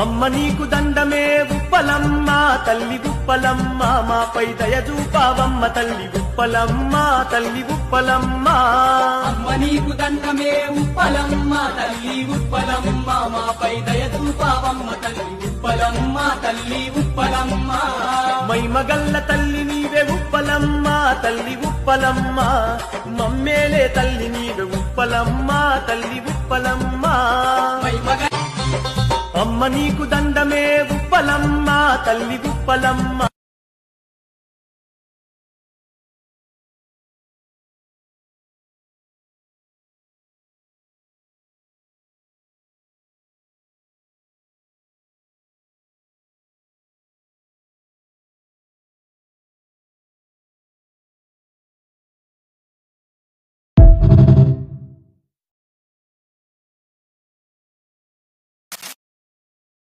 అమ్మ నీకు దండమే ఉప్పలమ్మ తల్లి ఉప్పలమ్మ మాపై దయ చూపావమ్మ తల్లి ఉప్పలమ్మ తల్లి ఉప్పలమ్మ అమ్మ నీకు దండమే ఉప్పలమ్మ తల్లి ఉప్పలమ్మ మాపై దయ చూపావమ్మ తల్లి ఉప్పలమ్మ తల్లి ఉప్పలమ్మ మైమగల్ల తల్లి నీవే ఉప్పలమ్మ తల్లి ఉప్పలమ్మ మమ్మేలే తల్లి నీవే ఉప్పలమ్మ తల్లి ఉప్పలమ్మ అమ్మ నీకు దండమే ఉప్పలమ్మ తల్లి ఉప్పలమ్మ